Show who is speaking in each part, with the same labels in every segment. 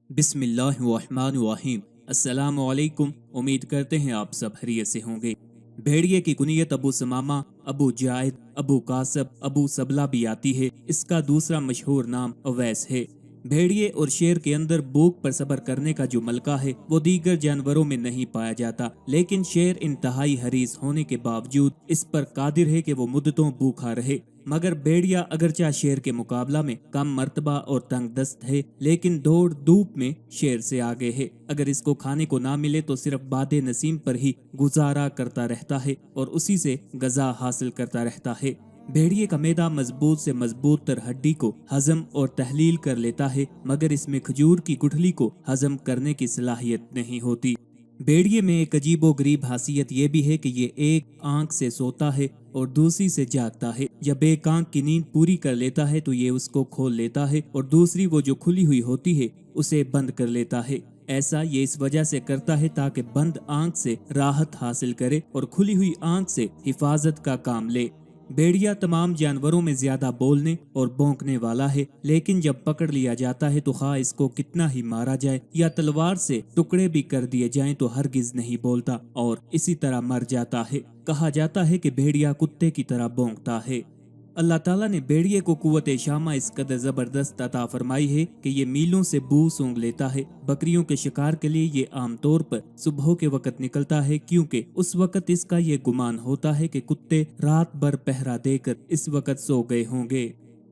Speaker 1: बिस्मिल्लाहिर्रहमानिर्रहीम। अस्सलाम वालेकुम। उम्मीद करते हैं आप सब खैरियत से होंगे। भेड़िए की कुनियत अबू समामा, अबू जायद, अबू कासब, अबू सबला भी आती है। इसका दूसरा मशहूर नाम अवैस है। भेड़िए और शेर के अंदर भूख पर सब्र करने का जो मलका है वो दीगर जानवरों में नहीं पाया जाता, लेकिन शेर इंतहाई हरीस होने के बावजूद इस पर कादिर है कि वो मुद्दतों भूखा रहे। मगर भेड़िया अगरचा शेर के मुकाबला में कम मर्तबा और तंग दस्त है, लेकिन दौड़ धूप में शेर से आगे है। अगर इसको खाने को ना मिले तो सिर्फ बादे नसीम पर ही गुजारा करता रहता है और उसी से गजा हासिल करता रहता है। भेड़िए का मैदा मजबूत से मजबूत तर हड्डी को हजम और तहलील कर लेता है, मगर इसमें खजूर की गुठली को हजम करने की सलाहियत नहीं होती। भेड़िए में एक अजीबो गरीब हासियत ये भी है कि ये एक आंख से सोता है और दूसरी से जागता है। जब एक आंख की नींद पूरी कर लेता है तो ये उसको खोल लेता है और दूसरी वो जो खुली हुई होती है उसे बंद कर लेता है। ऐसा ये इस वजह से करता है ताकि बंद आंख से राहत हासिल करे और खुली हुई आंख से हिफाजत का काम ले। भेड़िया तमाम जानवरों में ज्यादा बोलने और भौंकने वाला है, लेकिन जब पकड़ लिया जाता है तो खा इसको कितना ही मारा जाए या तलवार से टुकड़े भी कर दिए जाएं तो हरगिज नहीं बोलता और इसी तरह मर जाता है। कहा जाता है कि भेड़िया कुत्ते की तरह भौंकता है। अल्लाह ताला ने भेड़िए को कुव्वत शामा इस कदर जबरदस्त अता फरमाई है कि ये मीलों से बू सूंघ लेता है। बकरियों के शिकार के लिए ये आमतौर पर सुबह के वक्त निकलता है, क्योंकि उस वक्त इसका ये गुमान होता है कि कुत्ते रात भर पहरा देकर इस वक्त सो गए होंगे।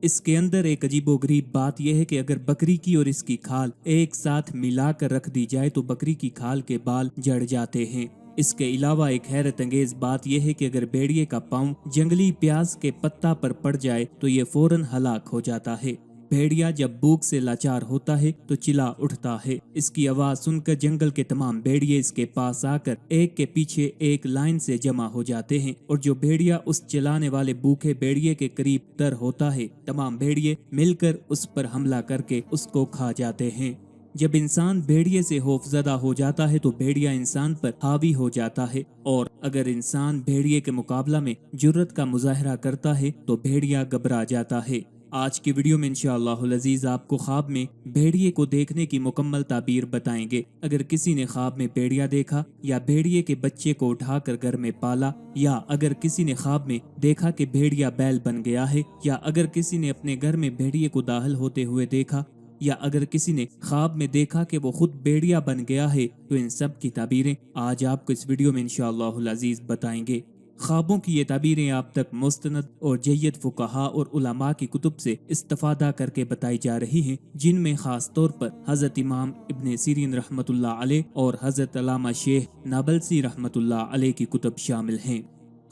Speaker 1: इसके अंदर एक अजीबोगरीब बात यह है कि अगर बकरी की और इसकी खाल एक साथ मिलाकर रख दी जाए तो बकरी की खाल के बाल जड़ जाते हैं। इसके अलावा एक हैरत अंगेज बात यह है कि अगर भेड़िए का पांव जंगली प्याज के पत्ता पर पड़ जाए तो ये फौरन हलाक हो जाता है। भेड़िया जब भूख से लाचार होता है तो चिल्ला उठता है। इसकी आवाज सुनकर जंगल के तमाम भेड़िए इसके पास आकर एक के पीछे एक लाइन से जमा हो जाते हैं और जो भेड़िया उस चिल्लाने वाले भूखे भेड़िए के करीब तर होता है, तमाम भेड़िए मिलकर उस पर हमला करके उसको खा जाते हैं। जब इंसान भेड़िए से खौफजदा हो जाता है तो भेड़िया इंसान पर हावी हो जाता है, और अगर इंसान भेड़िए के मुकाबला में जुर्रत का मुजाहरा करता है तो भेड़िया घबरा जाता है। आज की वीडियो में इंशाअल्लाहुल अजीज आपको ख्वाब में भेड़िए को देखने की मुकम्मल ताबीर बताएंगे। अगर किसी ने ख्वाब में भेड़िया देखा या भेड़िए के बच्चे को उठाकर घर में पाला, या अगर किसी ने ख्वाब में देखा कि भेड़िया बैल बन गया है, या अगर किसी ने अपने घर में भेड़िए को दाखिल होते हुए देखा, या अगर किसी ने ख्वाब में देखा कि वो खुद भेड़िया बन गया है, तो इन सब की ताबीरें आज आपको इस वीडियो में इंशाअल्लाहुल अजीज बताएंगे। ख्वाबों की ये ताबीरें आप तक मुस्तनद और जय्यद फुकहा और उलमा की कुतुब से इस्तिफादा करके बताई जा रही हैं, जिनमें खास तौर पर हजरत इमाम इब्ने सीरीन रहमतुल्लाह अलैह और हजरत अल्लामा शेख नाबलसी रहमतुल्लाह अलैह की कुतुब शामिल हैं।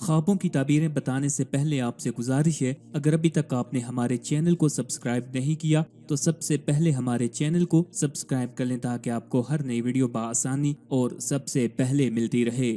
Speaker 1: ख्वाबों की ताबीरें बताने से पहले आपसे गुजारिश है, अगर अभी तक आपने हमारे चैनल को सब्सक्राइब नहीं किया तो सबसे पहले हमारे चैनल को सब्सक्राइब कर लें ताकि आपको हर नई वीडियो बाआसानी और सबसे पहले मिलती रहे।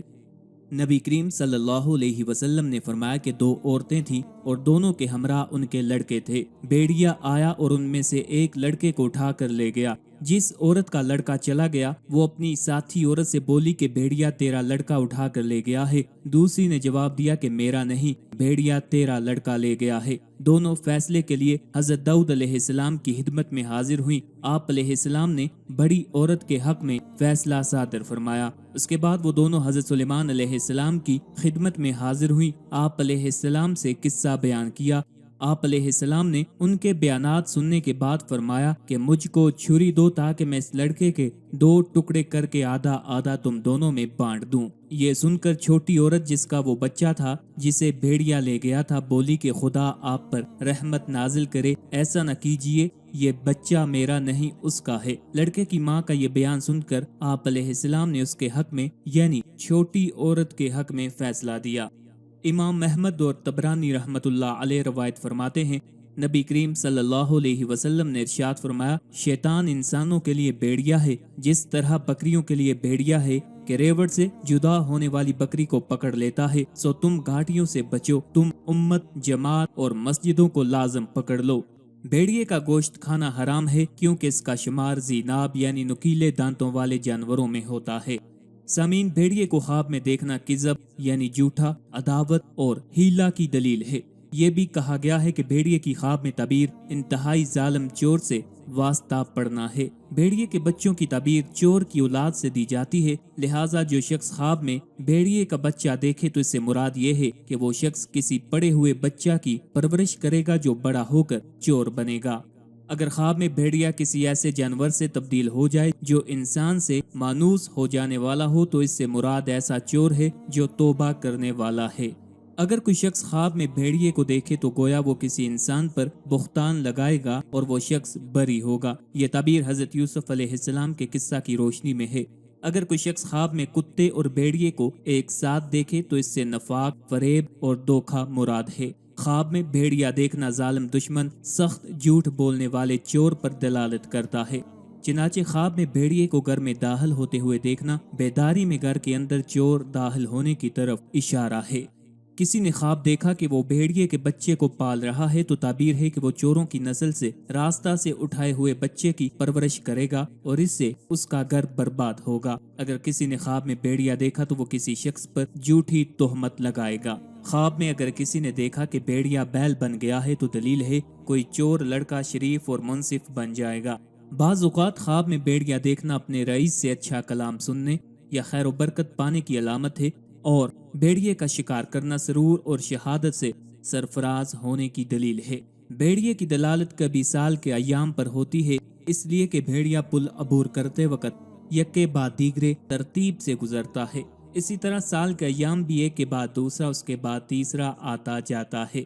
Speaker 1: नबी करीम सल्लल्लाहु अलैहि वसल्लम ने फरमाया कि दो औरतें थीं और दोनों के हमरा उनके लड़के थे। भेड़िया आया और उनमें से एक लड़के को उठा कर ले गया। जिस औरत का लड़का चला गया वो अपनी साथी औरत से बोली कि भेड़िया तेरा लड़का उठा कर ले गया है। दूसरी ने जवाब दिया कि मेरा नहीं, भेड़िया तेरा लड़का ले गया है। दोनों फैसले के लिए हजरत दाऊद अलैहिस्सलाम की खिदमत में हाजिर हुई। आप अलैहिस्सलाम ने बड़ी औरत के हक में फैसला सादर फरमाया। उसके बाद वो दोनों हजरत सुलेमान अलैहिस्सलाम की खिदमत में हाजिर हुई। आप अलैहिस्सलाम से किस्सा बयान किया। आप अलैहिस्सलाम ने उनके बयानात सुनने के बाद फरमाया कि मुझको छुरी दो ताकि मैं इस लड़के के दो टुकड़े करके आधा आधा तुम दोनों में बांट दूं। ये सुनकर छोटी औरत जिसका वो बच्चा था जिसे भेड़िया ले गया था बोली कि खुदा आप पर रहमत नाजिल करे, ऐसा न कीजिए, ये बच्चा मेरा नहीं उसका है। लड़के की माँ का ये बयान सुनकर आप अलैहिस्सलाम ने उसके हक में यानी छोटी औरत के हक में फैसला दिया। इमाम अहमद और तबरानी रहमतुल्लाह अलैह रवायत फरमाते हैं, नबी करीम सल्लल्लाहु अलैहि वसल्लम ने इरशाद फरमाया, शैतान इंसानों के लिए भेड़िया है जिस तरह बकरियों के लिए भेड़िया है कि रेवड़ से जुदा होने वाली बकरी को पकड़ लेता है। सो तुम घाटियों से बचो, तुम उम्मत, जमात और मस्जिदों को लाजम पकड़ लो। भेड़िए का गोश्त खाना हराम है क्योंकि इसका शुमार ज़ीनाब यानी नुकीले दांतों वाले जानवरों में होता है। सामीन, भेड़िए को ख्वाब में देखना किज़ब यानी झूठा, अदावत और हीला की दलील है। یہ بھی کہا گیا ہے کہ بھیڑیے کی خواب میں تعبیر انتہائی ظالم چور سے واسطہ پڑنا ہے۔ بھیڑیے کے بچوں کی تعبیر چور کی اولاد سے دی جاتی ہے، لہٰذا جو شخص خواب میں بھیڑیے کا بچہ دیکھے تو اس سے مراد یہ ہے کہ وہ شخص کسی پڑے ہوئے بچہ کی پرورش کرے گا جو بڑا ہو کر چور بنے گا۔ اگر خواب میں بھیڑیا کسی ایسے جانور سے تبدیل ہو جائے جو انسان سے مانوس ہو جانے والا ہو تو اس سے مراد ایسا چور ہے جو توبہ کرنے والا ہے۔ اگر کوئی شخص خواب میں بھیڑیے کو دیکھے تو گویا وہ کسی انسان پر بہتان لگائے گا اور وہ شخص بری ہوگا۔ یہ تعبیر حضرت یوسف علیہ السلام کے قصہ کی روشنی میں ہے۔ اگر کوئی شخص خواب میں کتے اور بھیڑیے کو ایک ساتھ دیکھے تو اس سے نفاق، فریب اور دھوکہ مراد ہے۔ خواب میں بھیڑیا دیکھنا ظالم دشمن، سخت جھوٹ بولنے والے چور پر دلالت کرتا ہے۔ چنانچہ خواب میں بھیڑیے کو گھر میں داخل ہوتے ہوئے دیکھنا بیداری میں گھر کے اندر چور داخل ہونے کی طرف اشارہ ہے۔ کسی نے خواب دیکھا کہ وہ بھیڑیے کے بچے کو پال رہا ہے تو تعبیر ہے کہ وہ چوروں کی نسل سے راستہ سے اٹھائے ہوئے بچے کی پرورش کرے گا اور اس سے اس کا گھر برباد ہوگا۔ اگر کسی نے خواب میں بھیڑیا دیکھا تو وہ کسی شخص پر جھوٹی تہمت لگائے گا۔ خواب میں اگر کسی نے دیکھا کہ بھیڑیا بیل بن گیا ہے تو دلیل ہے کوئی چور لڑکا شریف اور منصف بن جائے گا۔ بعض اوقات خواب میں بھیڑیا دیکھنا اپنے رئیس سے اچھا کلام سننے یا خیر و برکت پانے کی علامت ہے، اور بھیڑیے کا شکار کرنا سرور اور شہادت سے سرفراز ہونے کی دلیل ہے۔ بھیڑیے کی دلالت کبھی سال کے ایام پر ہوتی ہے، اس لیے کہ بھیڑیا پل عبور کرتے وقت یکے بعد دیگرے ترتیب سے گزرتا ہے۔ اسی طرح سال کے ایام بھی ایک کے بعد دوسرا، اس کے بعد تیسرا آتا جاتا ہے۔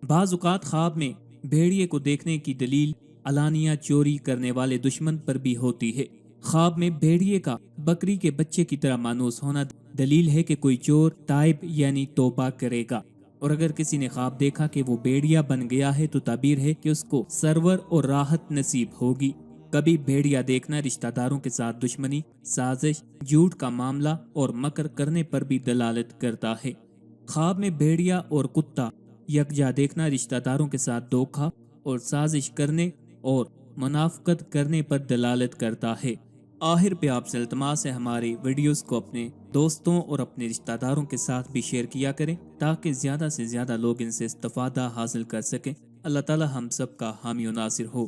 Speaker 1: بعض اوقات خواب میں بھیڑیے کو دیکھنے کی دلیل علانیہ چوری کرنے والے دشمن پر بھی ہوتی ہے۔ خواب میں بھیڑیے کا بکری کے بچے کی طرح مانوس ہونا دلیل ہے کہ کوئی چور تائب یعنی توبہ کرے گا۔ اور اگر کسی نے خواب دیکھا کہ وہ بھیڑیا بن گیا ہے تو تعبیر ہے کہ اس کو سرور اور راحت نصیب ہوگی۔ کبھی بھیڑیا دیکھنا رشتہ داروں کے ساتھ دشمنی، سازش، جھوٹ کا معاملہ اور مکر کرنے پر بھی دلالت کرتا ہے۔ خواب میں بھیڑیا اور کتا یکجا دیکھنا رشتہ داروں کے ساتھ دھوکہ اور سازش کرنے اور منافقت کرنے پر دلالت کرتا ہے۔ آخر پہ آپ سے التماس ہے ہماری ویڈیوز کو اپنے دوستوں اور اپنے رشتہ داروں کے ساتھ بھی شیئر کیا کریں تاکہ زیادہ سے زیادہ لوگ ان سے استفادہ حاصل کر سکیں۔ اللہ تعالی ہم سب کا حامی و ناصر ہو۔